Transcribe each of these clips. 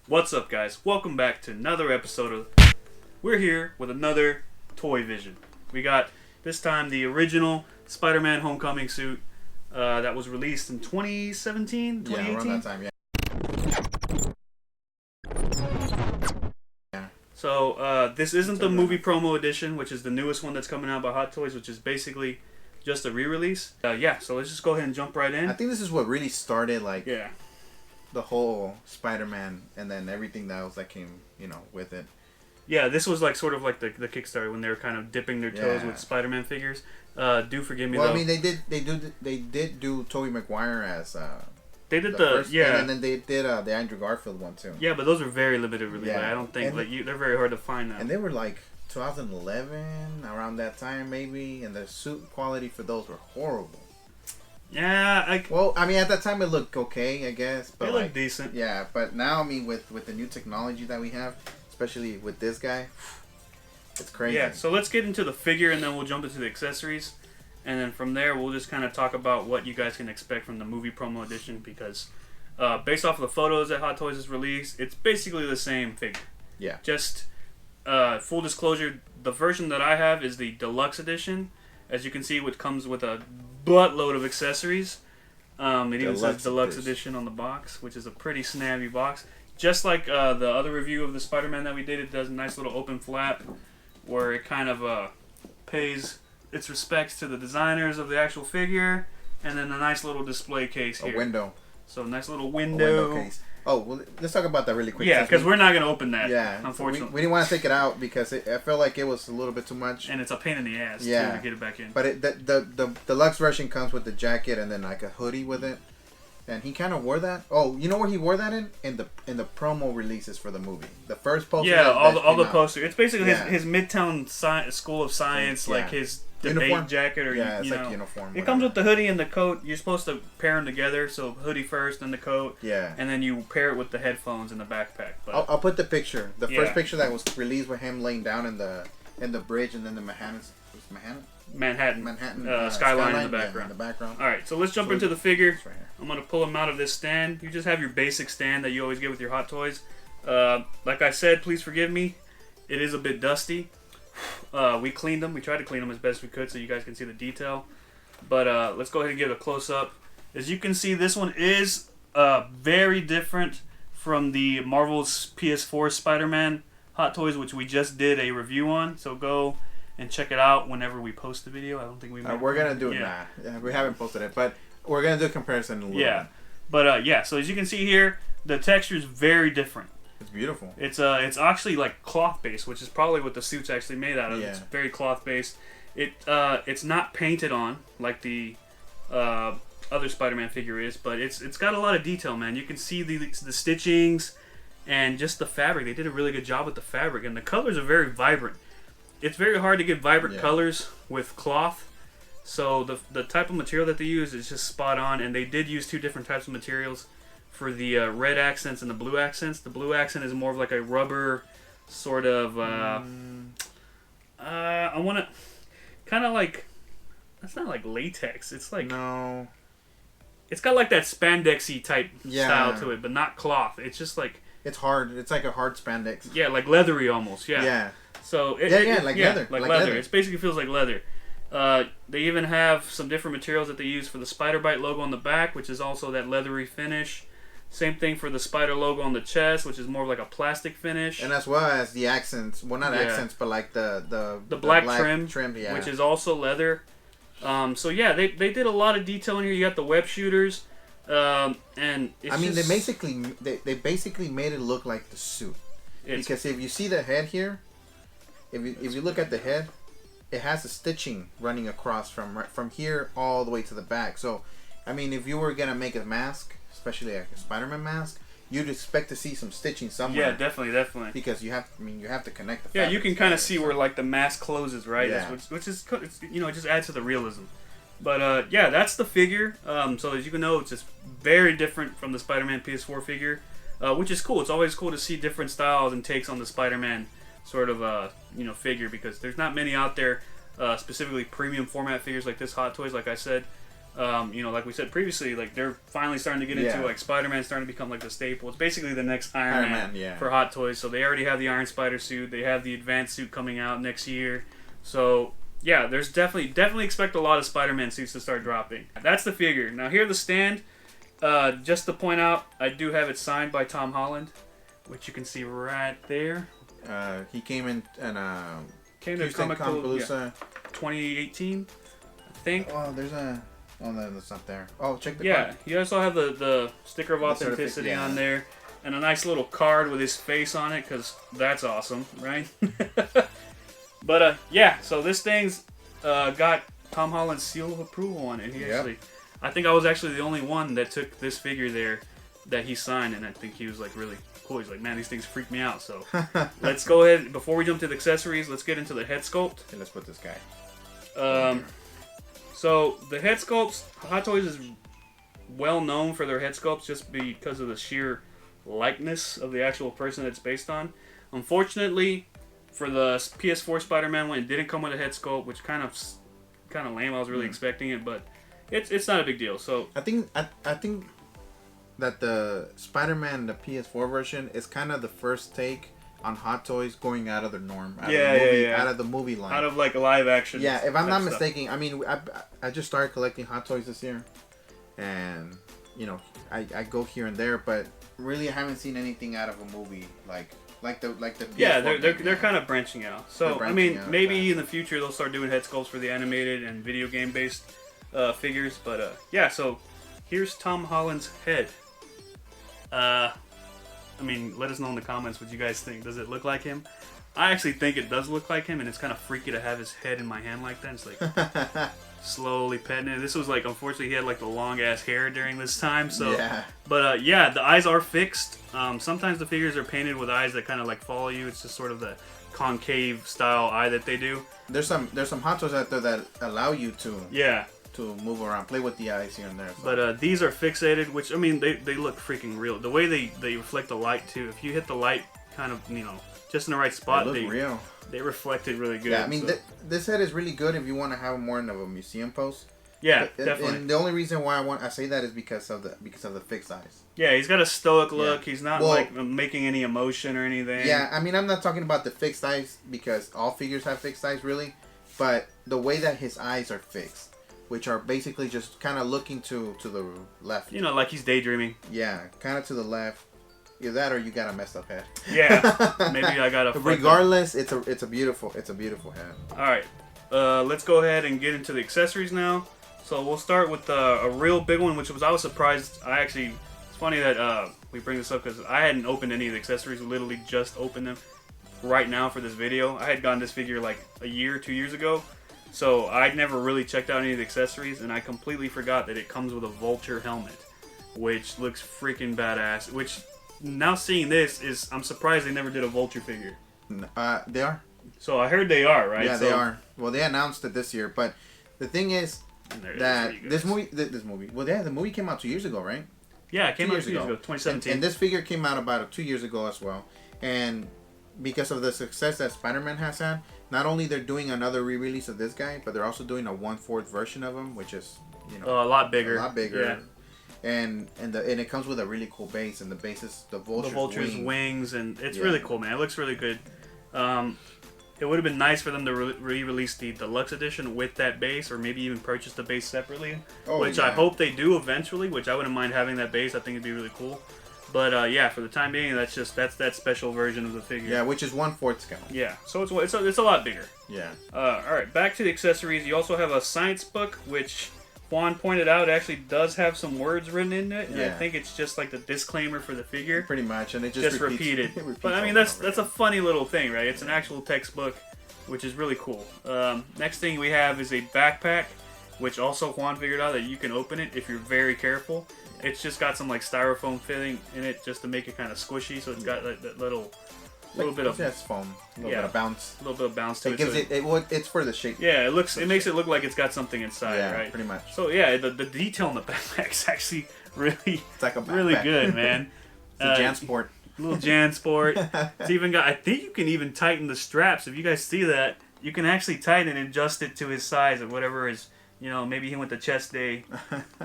What's up, guys? Welcome back to another episode of... We're here with another Toy Vision. We got, this time, the original Spider-Man Homecoming suit that was released in 2017? 2018? Yeah, around that time, yeah. So, this isn't the movie promo edition, which is the newest one that's coming out by Hot Toys, which is basically just a re-release. Yeah, so let's just go ahead and jump right in. I think this is what really started, like... Yeah. The whole Spider-Man and then everything that came, with it. Yeah, this was like sort of like the Kickstarter when they were kind of dipping their toes with Spider-Man figures. Do forgive me though. Well, I mean, they did do Tobey Maguire as they did the first, and then they did the Andrew Garfield one too. Yeah, but those are very limited release. Yeah. Like, I don't think they're very hard to find now. And they were like 2011 around that time maybe, and the suit quality for those were horrible. Yeah, well, I mean, at that time it looked okay, I guess. But it looked decent. Yeah, but now, I mean, with the new technology that we have, especially with this guy, it's crazy. Yeah, so let's get into the figure, and then we'll jump into the accessories. And then from there, we'll just kind of talk about what you guys can expect from the movie promo edition, because based off of the photos that Hot Toys has released, it's basically the same figure. Yeah. Just full disclosure, the version that I have is the deluxe edition, as you can see, which comes with a buttload of accessories. It even says Deluxe Edition on the box, which is a pretty snazzy box. Just like the other review of the Spider-Man that we did, it does a nice little open flap where it kind of pays its respects to the designers of the actual figure, and then a nice little display case here. A window. So nice little window. Case. Oh, well, let's talk about that really quick. Yeah, because we're not going to open that, unfortunately. We didn't want to take it out because I felt like it was a little bit too much. And it's a pain in the ass, too, to get it back in. But the deluxe version comes with the jacket and then like a hoodie with it. And he kind of wore that. Oh, you know where he wore that in? In the promo releases for the movie. The first poster. Yeah, all the posters. It's basically his Midtown School of Science, like his debate uniform jacket, or it's like uniform. It comes with the hoodie and the coat. You're supposed to pair them together, so hoodie first, then the coat. Yeah. And then you pair it with the headphones and the backpack. But I'll put the picture. The first picture that was released with him laying down in the bridge, and then the Manhattan skyline in the background. Yeah, in the background. All right, so let's jump into the figure. Right here. I'm gonna pull him out of this stand. You just have your basic stand that you always get with your Hot Toys. Like I said, please forgive me. It is a bit dusty. We cleaned them. We tried to clean them as best we could so you guys can see the detail. But let's go ahead and give it a close up. As you can see, this one is very different from the Marvel's PS4 Spider-Man Hot Toys, which we just did a review on. So go and check it out whenever we post the video. I don't think we made we're going to do it now. Yeah, we haven't posted it, but we're going to do a comparison in a little bit. But so as you can see here, the texture is very different. It's beautiful. It's actually like cloth based, which is probably what the suit's actually made out of. Yeah. It's very cloth based. It's not painted on like the other Spider-Man figure is, but it's got a lot of detail, man. You can see the stitchings and just the fabric. They did a really good job with the fabric, and the colors are very vibrant. It's very hard to get vibrant colors with cloth, so the type of material that they use is just spot on. And they did use two different types of materials for the red accents and the blue accents. The blue accent is more of like a rubber sort of I want to kind of like, that's not like latex. It's like, no, it's got like that spandexy type style to it, but not cloth. It's just like, it's hard. It's like a hard spandex. Yeah, like leathery almost. Yeah. So like leather. Like leather. It basically feels like leather. They even have some different materials that they use for the Spider Bite logo on the back, which is also that leathery finish. Same thing for the Spider logo on the chest, which is more of like a plastic finish. And as well as the accents, well, not accents, but like the black trim, which is also leather. So yeah, they did a lot of detail in here. You got the web shooters, and they basically made it look like the suit. Because if you see the head here, if you look at the head, it has a stitching running across from here all the way to the back. So, I mean, if you were gonna make a mask, especially like a Spider-Man mask, you'd expect to see some stitching somewhere. Yeah, definitely. Because you have to connect the. Yeah, you can kind of see where like the mask closes, right? Yeah. Which is it just adds to the realism. But yeah, that's the figure. So as you can know, it's just very different from the Spider-Man PS4 figure, which is cool. It's always cool to see different styles and takes on the Spider-Man sort of figure, because there's not many out there, specifically premium format figures like this Hot Toys. Like I said, You know, like we said previously, like they're finally starting to get into like Spider-Man starting to become like the staple. It's basically the next Iron Man for Hot Toys. So they already have the Iron Spider suit. They have the advanced suit coming out next year. So yeah, there's definitely expect a lot of Spider-Man suits to start dropping. That's the figure. Now here the stand. Just to point out, I do have it signed by Tom Holland, which you can see right there. He came in and came to Comic-Palooza 2018, I think. Oh, there's a. Oh no, that's not there. Oh, check the card. Yeah, you also have the sticker of authenticity on there, and a nice little card with his face on it, because that's awesome, right? But yeah, so this thing's got Tom Holland's seal of approval on it. He actually, I think I was actually the only one that took this figure there that he signed, and I think he was like really cool. He's like, man, these things freak me out. So let's go ahead, before we jump to the accessories, let's get into the head sculpt. Okay, let's put this guy. So the head sculpts, Hot Toys is well known for their head sculpts just because of the sheer likeness of the actual person that it's based on. Unfortunately, for the PS4 Spider-Man one, it didn't come with a head sculpt, which kind of lame. I was really expecting it, but it's not a big deal. So I think that the Spider-Man, the PS4 version, is kind of the first take on Hot Toys going out of their norm. Out of the movie line. Out of like a live action. Yeah, if I'm not mistaken, I mean, I just started collecting Hot Toys this year, and you know, I go here and there, but really I haven't seen anything out of a movie like the PS4 yeah, they're kind of branching out. So I mean, maybe in the future they'll start doing head sculpts for the animated and video game based figures, but yeah. So here's Tom Holland's head. I mean, let us know in the comments what you guys think. Does it look like him? I actually think it does look like him, and it's kind of freaky to have his head in my hand like that. It's like slowly petting it. This was like, unfortunately, he had like the long ass hair during this time. So, but yeah, the eyes are fixed. Sometimes the figures are painted with eyes that kind of like follow you. It's just sort of the concave style eye that they do. There's some Hot Toys out there that allow you to to move around, play with the eyes here and there. So. But these are fixated, which, I mean, they look freaking real. The way they reflect the light, too. If you hit the light kind of, you know, just in the right spot, they look real. They reflect it really good. Yeah, I mean, this head is really good if you want to have more of a museum pose. Yeah, definitely. And the only reason why I say that is because of the fixed eyes. Yeah, he's got a stoic look. Yeah. He's not like making any emotion or anything. Yeah, I mean, I'm not talking about the fixed eyes because all figures have fixed eyes, really. But the way that his eyes are fixed, which are basically just kind of looking to the left. You know, like he's daydreaming. Yeah, kind of to the left. Either that or you got a messed up head. Yeah, maybe I got a. Regardless, it's a beautiful head. All right, let's go ahead and get into the accessories now. So we'll start with a real big one, which I was surprised. It's funny that we bring this up because I hadn't opened any of the accessories. We literally just opened them right now for this video. I had gotten this figure like a year, 2 years ago. So I'd never really checked out any of the accessories, and I completely forgot that it comes with a Vulture helmet, which looks freaking badass. Which, now seeing this, I'm surprised they never did a Vulture figure. They are. So I heard they are, right? Yeah, they are. Well, they announced it this year, but the thing is that this movie, well, yeah, the movie came out 2 years ago, right? Yeah, it came out 2 years ago, 2017. And this figure came out about 2 years ago as well, and because of the success that Spider-Man has had, not only they're doing another re-release of this guy, but they're also doing a 1/4 version of him, which is, you know, a lot bigger. Yeah. And it comes with a really cool base, and the base is the Vulture's wings, and it's really cool, man. It looks really good. It would have been nice for them to re-release the deluxe edition with that base, or maybe even purchase the base separately, which I hope they do eventually. Which I wouldn't mind having that base. I think it'd be really cool. But yeah, for the time being, that's that special version of the figure. Yeah, which is 1/4 scale. Yeah, so it's a lot bigger. Yeah. All right, back to the accessories. You also have a science book, which Juan pointed out actually does have some words written in it, and I think it's just like the disclaimer for the figure. Pretty much, and it just repeated. But I mean, that's a funny little thing, right? It's an actual textbook, which is really cool. Next thing we have is a backpack, which also Juan figured out that you can open it if you're very careful. It's just got some like styrofoam filling in it just to make it kind of squishy, so it's got like that little bit of foam, a little bit of bounce, a little bit of bounce to it. Gives it's for the shape. Yeah, it makes it look like it's got something inside, right? Pretty much. So yeah, the detail in the backpack is actually really it's like a backpack. Really good, man. It's a JanSport. Little JanSport. It's even got. I think you can even tighten the straps. If you guys see that, you can actually tighten and adjust it to his size of whatever his You know, maybe he went to chest day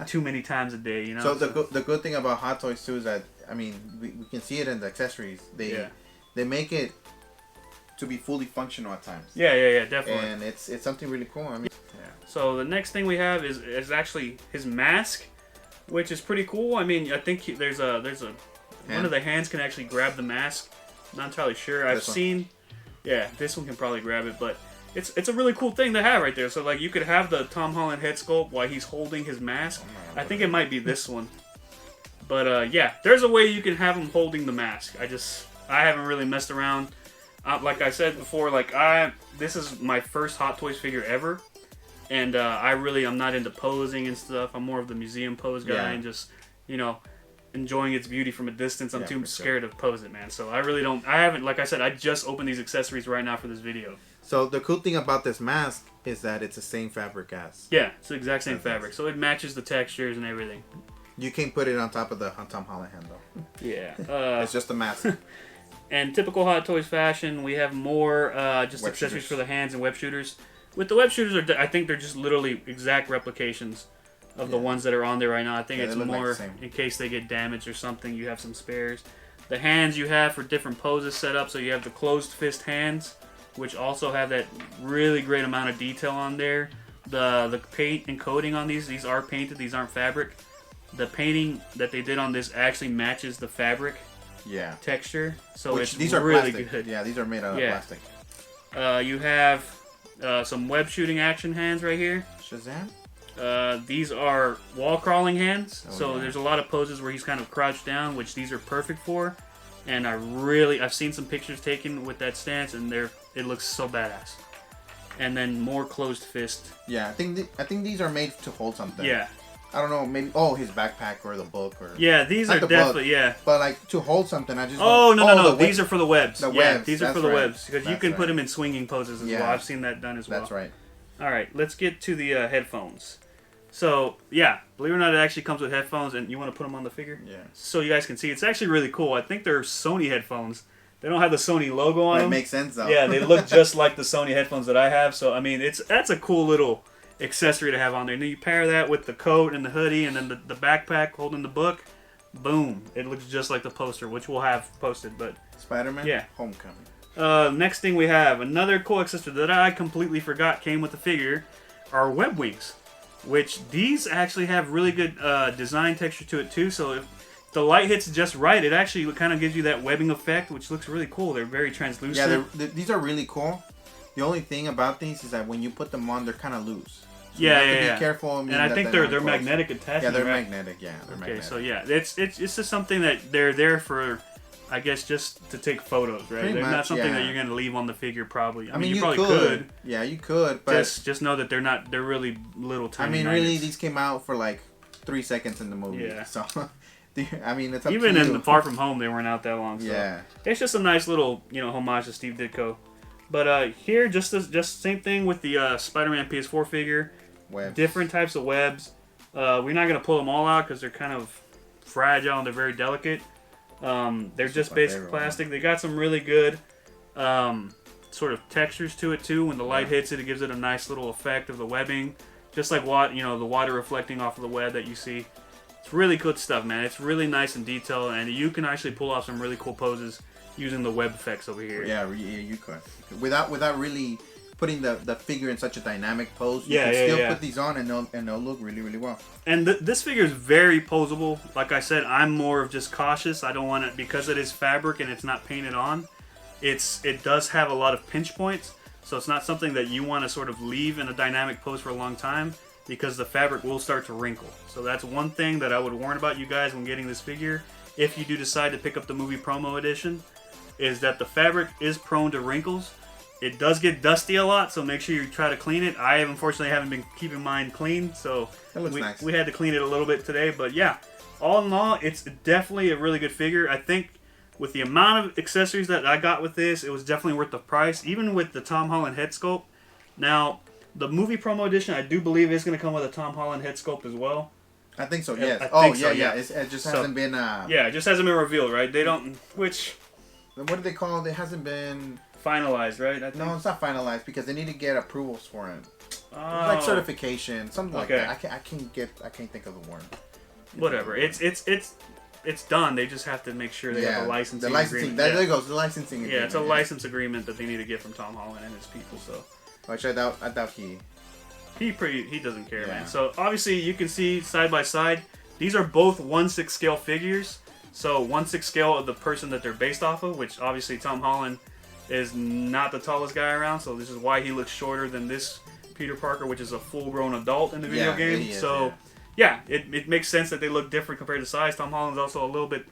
too many times a day. You know. So the good thing about Hot Toys too is that, I mean, we can see it in the accessories. They make it to be fully functional at times. Yeah, definitely. And it's something really cool. I mean, So the next thing we have is actually his mask, which is pretty cool. I mean, I think there's a one of the hands can actually grab the mask. Not entirely sure. I've seen, this one can probably grab it, but it's a really cool thing to have right there. So like you could have the Tom Holland head sculpt while he's holding his mask. I think it might be this one, but yeah, there's a way you can have him holding the mask. I haven't really messed around. Like I said before, this is my first Hot Toys figure ever. And I'm not into posing and stuff. I'm more of the museum pose guy and just, you know, enjoying its beauty from a distance. I'm too scared to pose it, man. So I haven't, like I said, I just opened these accessories right now for this video. So the cool thing about this mask is that it's the same fabric as. Yeah, it's the exact same fabric. So it matches the textures and everything. You can't put it on top of the Tom Holland hand, though. Yeah. It's just a mask. And typical Hot Toys fashion, we have more just web accessories shooters for the hands and web shooters. With the web shooters, I think they're just literally exact replications of the ones that are on there right now. I think it's more in case they get damaged or something, you have some spares. The hands you have for different poses set up, so you have the closed fist hands, which also have that really great amount of detail on there. The paint and coating on these are painted, these aren't fabric. The painting that they did on this actually matches the fabric texture, so these are really plastic. good. Yeah, these are made out of plastic. You have some web shooting action hands right here. Shazam? These are wall crawling hands. There's a lot of poses where he's kind of crouched down, which these are perfect for. And I've seen some pictures taken with that stance, and it looks so badass. And then more closed fist. Yeah, I think these are made to hold something. Yeah. I don't know, maybe his backpack or the book or. Yeah, these are definitely But like to hold something, I just. No. These are for the webs. The webs. These are for the webs because you can put them in swinging poses as well. I've seen that done as well. That's right. All right, let's get to the headphones. So yeah, believe it or not, it actually comes with headphones, and you want to put them on the figure. Yeah. So you guys can see, it's actually really cool. I think they're Sony headphones. They don't have the Sony logo on them. That makes sense though. Yeah, they look just like the Sony headphones that I have. So I mean, that's a cool little accessory to have on there. And then you pair that with the coat and the hoodie and then the backpack holding the book. Boom. It looks just like the poster, which we'll have posted. But Spider-Man Homecoming. Next thing we have, another cool accessory that I completely forgot came with the figure, are web wings. Which these actually have really good design texture to it too. So if the light hits just right, it actually kind of gives you that webbing effect, which looks really cool. They're very translucent. Yeah, these are really cool. The only thing about these is that when you put them on, they're kind of loose. So you have to be careful. And I think they're magnetic attachment. Yeah, they're right? magnetic. Yeah, they're magnetic. So yeah, it's just something that they're there for, I guess, just to take photos, right? They're not something that you're gonna leave on the figure, probably. I mean, you probably could. Yeah, you could, but just know that they're really little tiny. I mean, magnets. really, these came out for like 3 seconds in the movie. Yeah. So, I mean, it's up even to you. in Far From Home, they weren't out that long. So. Yeah. It's just a nice little, homage to Steve Ditko. But here, just same thing with the Spider-Man PS4 figure. Webs. Different types of webs. We're not going to pull them all out because they're kind of fragile and they're very delicate. They're just basic plastic. They got some really good sort of textures to it too. When the light hits it gives it a nice little effect of the webbing. Just like the water reflecting off of the web that you see. It's really good stuff, man. It's really nice and detailed, and you can actually pull off some really cool poses using the web effects over here. Yeah, you could. Without really putting the figure in such a dynamic pose, you can still put these on and they'll look really, really well. And this figure is very posable. Like I said, I'm more of just cautious. I don't want it, because it is fabric and it's not painted on. It does have a lot of pinch points, so it's not something that you want to sort of leave in a dynamic pose for a long time, because the fabric will start to wrinkle. So that's one thing that I would warn about you guys when getting this figure, if you do decide to pick up the movie promo edition, is that the fabric is prone to wrinkles. It does get dusty a lot, so make sure you try to clean it. I unfortunately haven't been keeping mine clean, so we had to clean it a little bit today. But yeah, all in all, it's definitely a really good figure. I think with the amount of accessories that I got with this, it was definitely worth the price, even with the Tom Holland head sculpt. Now, the movie promo edition, I do believe is going to come with a Tom Holland head sculpt as well. I think so, yes. Yeah. It just hasn't been... yeah, it just hasn't been revealed, right? They don't... Which... What do they call it? It hasn't been... Finalized, right? No, it's not finalized because they need to get approvals for it. like certification, something like that. I can't think of the word. Whatever. It's done. They just have to make sure they have a licensing agreement. There goes the licensing agreement. Yeah, it's a license agreement that they need to get from Tom Holland and his people. So, which I doubt he doesn't care, man. So obviously you can see side by side. These are both 1/6 scale figures. So 1/6 scale of the person that they're based off of, which obviously Tom Holland is not the tallest guy around. So this is why he looks shorter than this Peter Parker, which is a full-grown adult in the video game. Yeah, it makes sense that they look different compared to size. Tom Holland's also a little bit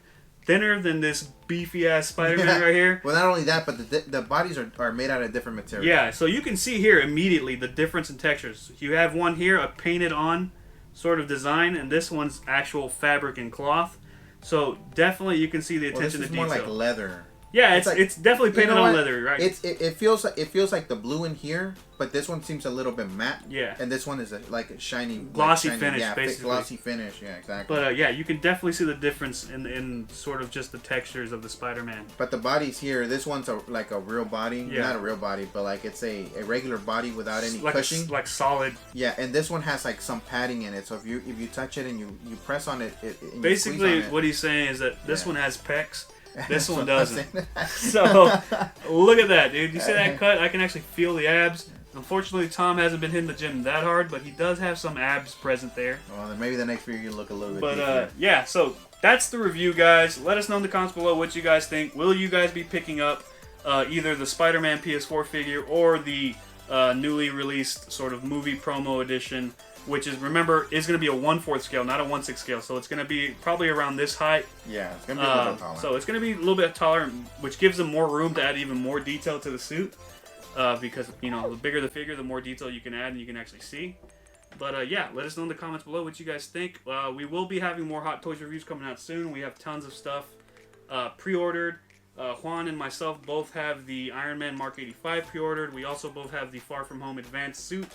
thinner than this beefy-ass Spider-Man right here. Well, not only that, but the bodies are made out of different material. Yeah, so you can see here immediately the difference in textures. You have one here, a painted-on sort of design, and this one's actual fabric and cloth. So definitely you can see the attention to detail. This is more like leather. Yeah, it's definitely painted on leather, right? It feels like the blue in here, but this one seems a little bit matte. Yeah. And this one is like a shiny, glossy finish, basically. Glossy finish, yeah, exactly. But yeah, you can definitely see the difference in sort of just the textures of the Spider-Man. But the bodies here, this one's like a real body, not a real body, but like it's a regular body without any cushioning, like solid. Yeah, and this one has like some padding in it. So if you touch it and you press on it, basically what he's saying is that this one has pecs. This one doesn't. So, look at that, dude. You see that cut? I can actually feel the abs. Unfortunately, Tom hasn't been hitting the gym that hard, but he does have some abs present there. Well, then maybe the next figure you look a little bit But, yeah, so that's the review, guys. Let us know in the comments below what you guys think. Will you guys be picking up either the Spider-Man PS4 figure or the newly released sort of movie promo edition, which is, remember, is going to be a 1/4 scale, not a 1/6 scale. So it's going to be probably around this height. Yeah, it's going to be a little bit taller. So it's going to be a little bit taller, which gives them more room to add even more detail to the suit. Because, you know, the bigger the figure, the more detail you can add and you can actually see. But, yeah, let us know in the comments below what you guys think. We will be having more Hot Toys reviews coming out soon. We have tons of stuff pre-ordered. Juan and myself both have the Iron Man Mark 85 pre-ordered. We also both have the Far From Home Advanced Suit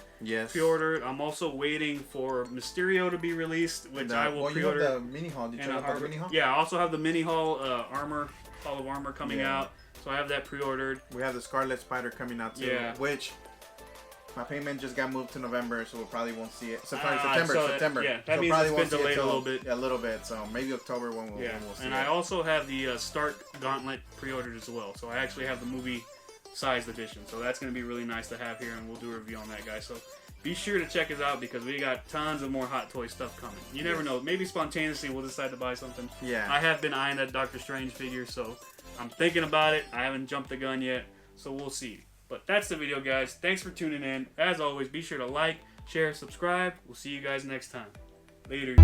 pre-ordered. I'm also waiting for Mysterio to be released, which I will pre-order. You have the mini haul. Did you have the mini haul? Yeah, I also have the mini haul Hall of Armor coming out. So I have that pre-ordered. We have the Scarlet Spider coming out too, which my payment just got moved to November, so we probably won't see it. September. Yeah, that means it's been delayed a little bit. Yeah, a little bit. So maybe October when we'll see it. And I also have the Stark Gauntlet pre-ordered as well. So I actually have the movie-sized edition. So that's going to be really nice to have here, and we'll do a review on that, guys. So be sure to check us out because we got tons of more Hot Toy stuff coming. You never know. Maybe spontaneously we'll decide to buy something. Yeah. I have been eyeing that Doctor Strange figure, so I'm thinking about it. I haven't jumped the gun yet, so we'll see. But that's the video, guys. Thanks for tuning in. As always, be sure to like, share, subscribe. We'll see you guys next time. Later.